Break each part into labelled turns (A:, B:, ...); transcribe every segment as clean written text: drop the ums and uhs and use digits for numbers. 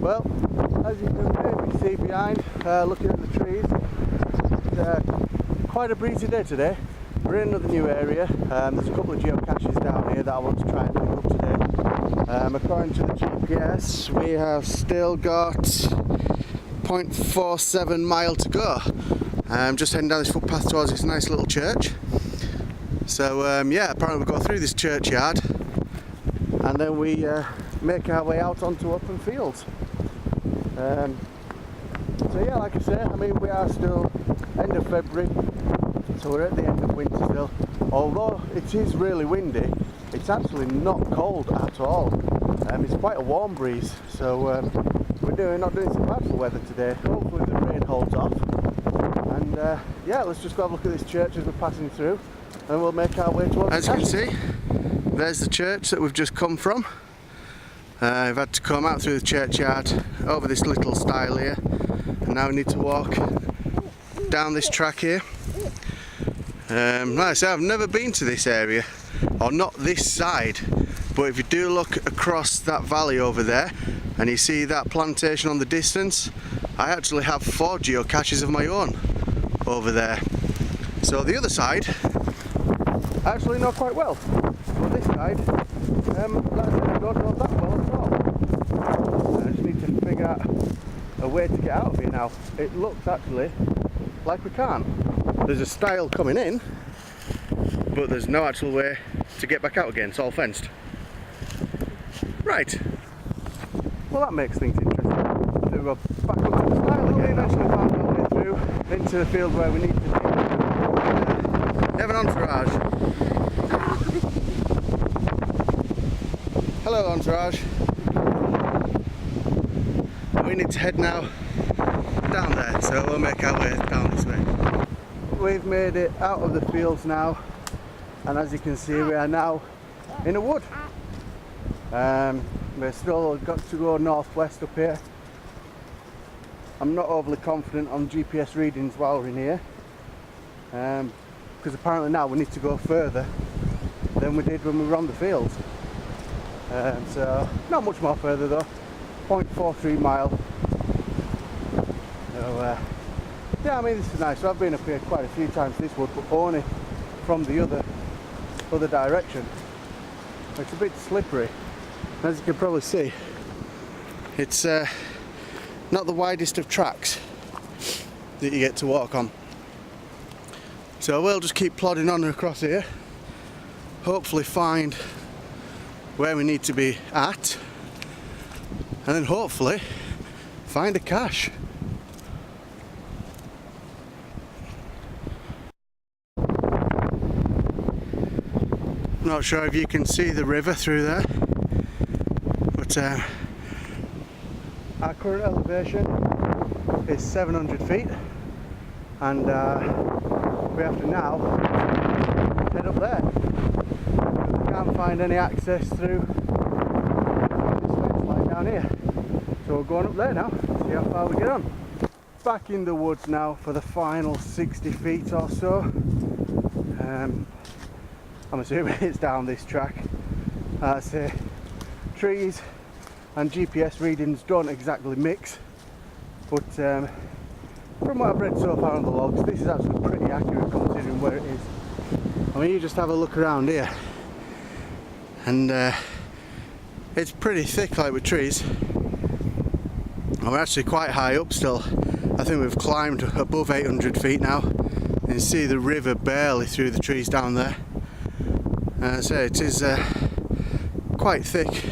A: Well, as you can maybe see behind, looking at the trees, it's quite a breezy day today. We're in another new area. There's a couple of geocaches down here that I want to try and pick up today. According to the GPS, we have still got 0.47 mile to go. I'm just heading down this footpath towards this nice little church. So yeah, apparently we go through this churchyard and then we make our way out onto open fields. So yeah, like I say, I mean, we are still end of February, so we're at the end of winter still. Although it is really windy, it's actually not cold at all. It's quite a warm breeze, so we're not doing so bad for weather today. Hopefully the rain holds off. And yeah, let's just go have a look at this church as we're passing through, and we'll make our way towards. As you can see, there's the church that we've just come from. We've had to come out through the churchyard over this little stile here, and now we need to walk down this track here. Like I say, I've never been to this area, or not this side, but if you do look across that valley over there and you see that plantation on the distance, I actually have 4 geocaches of my own over there. So the other side I actually know quite well, but this side, like I said, I don't know that well at all. I just need to figure out a way to get out of here now. It looks actually like we can't. There's a stile coming in, but there's no actual way to get back out again. It's all fenced. Right. Well, that makes things interesting. I think we'll go back up to the stile again. We eventually found our way through into the field where we need to be. You have an entourage. Hello, entourage. We need to head now down there, so we'll make our way down this way. We've made it out of the fields now, and as you can see, we are now in a wood. We've still got to go northwest up here. I'm not overly confident on GPS readings while we're in here, because apparently now we need to go further than we did when we were on the fields. So not much more further though, 0.43 mile. So yeah, I mean, this is nice. So I've been up here quite a few times, this wood, but only from the other direction. It's a bit slippery, as you can probably see. It's not the widest of tracks that you get to walk on. So we'll just keep plodding on across here, hopefully find where we need to be at, and then hopefully find a cache. Not sure if you can see the river through there, but our current elevation is 700 feet, and we have to now head up there. We can't find any access through this fence line down here, so we're going up there now, see how far we get on. Back in the woods now for the final 60 feet or so. I'm assuming it's down this track. I say trees and GPS readings don't exactly mix, but from what I've read so far on the logs, this is actually pretty accurate considering where it is. I mean, you just have a look around here, and it's pretty thick, like with trees. And we're actually quite high up still. I think we've climbed above 800 feet now. You can see the river barely through the trees down there. So it is quite thick.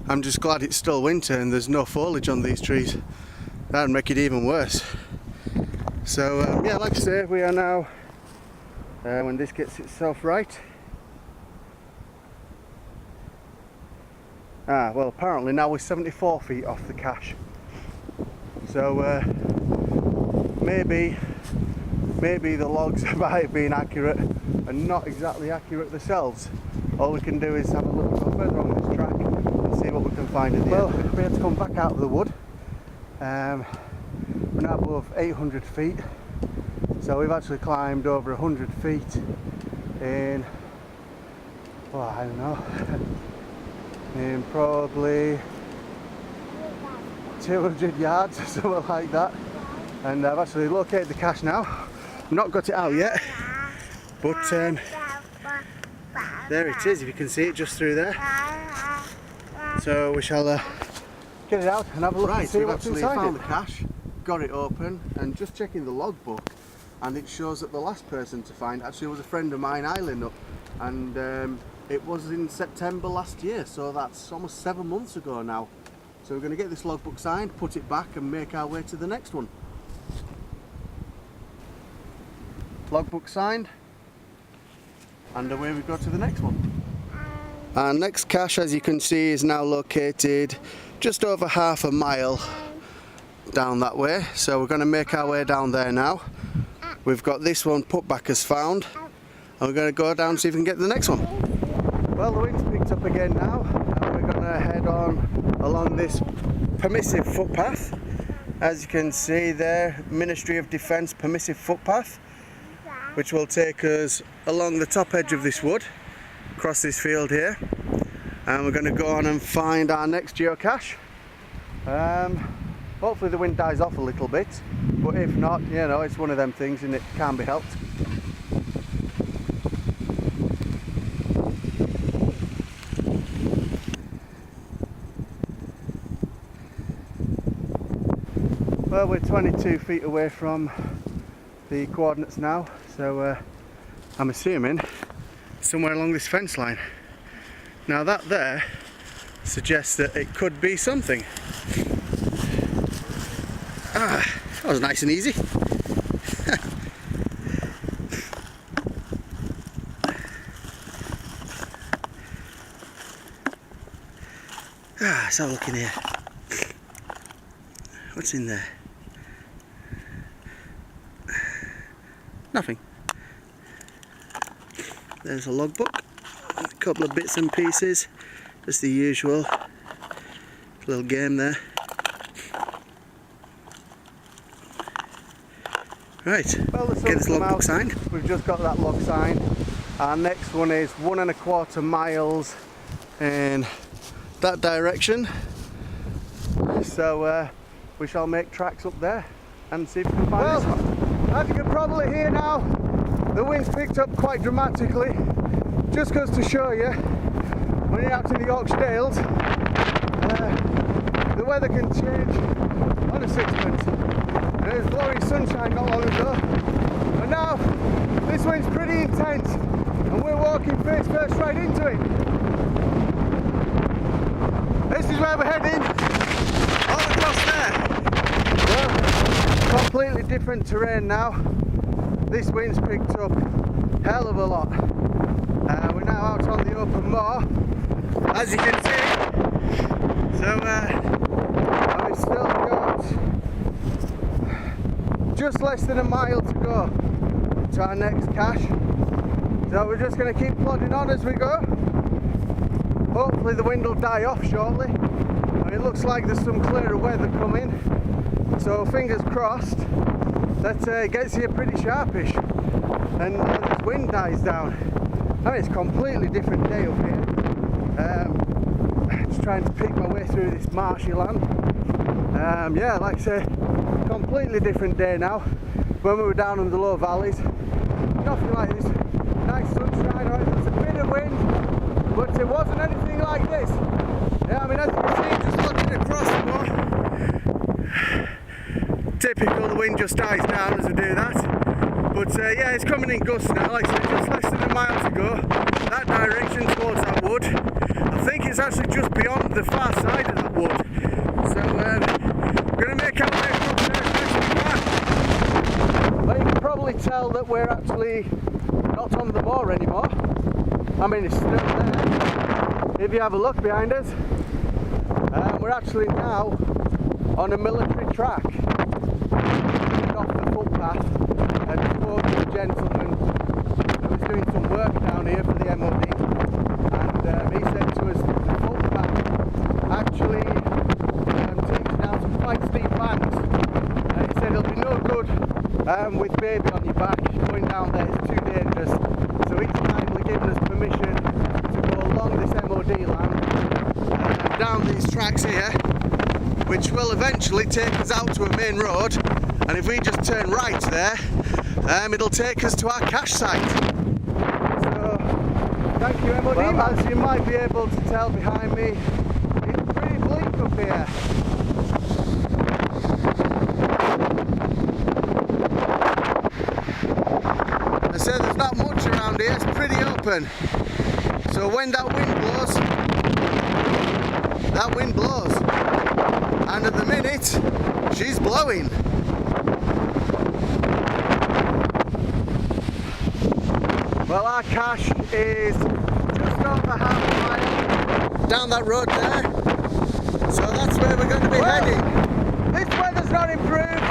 A: I'm just glad it's still winter and there's no foliage on these trees. That would make it even worse. So yeah, like I say, we are now, when this gets itself right. Well, apparently now we're 74 feet off the cache. So maybe the logs might have been accurate and not exactly accurate themselves. All we can do is have a look further on this track and see what we can find in the end. Well, we had to come back out of the wood. We're now above 800 feet, so we've actually climbed over 100 feet in, well, I don't know, in probably 200 yards or something like that, and I've actually located the cache now. I've not got it out yet, but there it is, if you can see it just through there. So we shall get it out and have a look and see what's inside. Found the cache, got it open, and just checking the logbook, and it shows that the last person to find actually was a friend of mine, Eileen, and it was in September last year, so that's almost 7 months ago now. So we're going to get this logbook signed, put it back, and make our way to the next one. Logbook signed, and away we go to the next one. Our next cache, as you can see, is now located just over half a mile down that way, so we're going to make our way down there now. We've got this one put back as found, and we're going to go down and see if we can get to the next one. Well, the wind's picked up again now, and we're going to head on along this permissive footpath. As you can see there, Ministry of Defence permissive footpath, which will take us along the top edge of this wood, across this field here, and we're going to go on and find our next geocache. Hopefully the wind dies off a little bit, but if not, you know, it's one of them things and it can't be helped. Well, we're 22 feet away from the coordinates now, so I'm assuming somewhere along this fence line. Now that there suggests that it could be something. Ah, that was nice and easy. Let's have a look in here. What's in there? Nothing. There's a logbook, a couple of bits and pieces, just the usual little game there. Right, well, get this logbook signed. We've just got that log signed. Our next one is 1¼ miles in that direction. So we shall make tracks up there and see if we can find this one. As you can probably hear now, the wind's picked up quite dramatically. Just goes to show you, when you're out in the Yorkshire Dales, the weather can change on a sixpence. There was glorious sunshine not long ago, but now this wind's pretty intense and we're walking face first right into it. This is where we're heading, all across there. Well, completely different terrain now. This wind's picked up hell of a lot. We're now out on the open moor, as you can see. So we've still got just less than a mile to go to our next cache. So we're just going to keep plodding on as we go. Hopefully the wind will die off shortly. And it looks like there's some clearer weather coming. So fingers crossed that it gets here pretty sharpish and this wind dies down. I mean, it's a completely different day up here. Just trying to pick my way through this marshy land. Yeah, like I say, completely different day now. When we were down in the low valleys, nothing like this. Nice sunshine, right? There's a bit of wind, but it wasn't anything like this. Yeah, I mean, as you can see, just looking across the moor, typical, the wind just dies down as we do that. But yeah, it's coming in gusts now. Like I said, just less than a mile to go. That direction towards that wood. I think it's actually just beyond the far side of that wood. So we're going to make our way up there as best we can. But you can probably tell that we're actually not on the moor anymore. I mean, it's still there. If you have a look behind us, we're actually now on a military track. Off the footpath. I spoke to a gentleman who was doing some work down here for the MOD, and he said to us that the footpath actually takes down some quite steep banks, and he said it'll be no good with baby on your back going down there, it's too dangerous. So he's kindly given us permission to go along this MOD land down these tracks here, which will eventually take us out to a main road, and if we just turn right there, it'll take us to our cache site. So, thank you, MOD. Well, as you might be able to tell behind me, it's pretty bleak up here. I say there's not much around here, it's pretty open. So when that wind blows, and at the minute, she's blowing. Well, our cache is just over half a mile down that road there, so that's where we're going to be heading. This weather's not improved,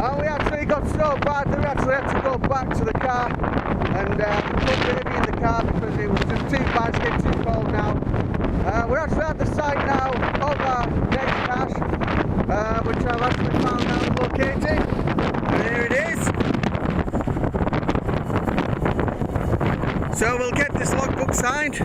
A: and we actually got so bad that we actually had to go back to the car and put baby in the car because it was just too bad, it's getting too cold now. We're actually at the site now of our next cache, which I've actually found now and located. And here it is. So we'll get this logbook signed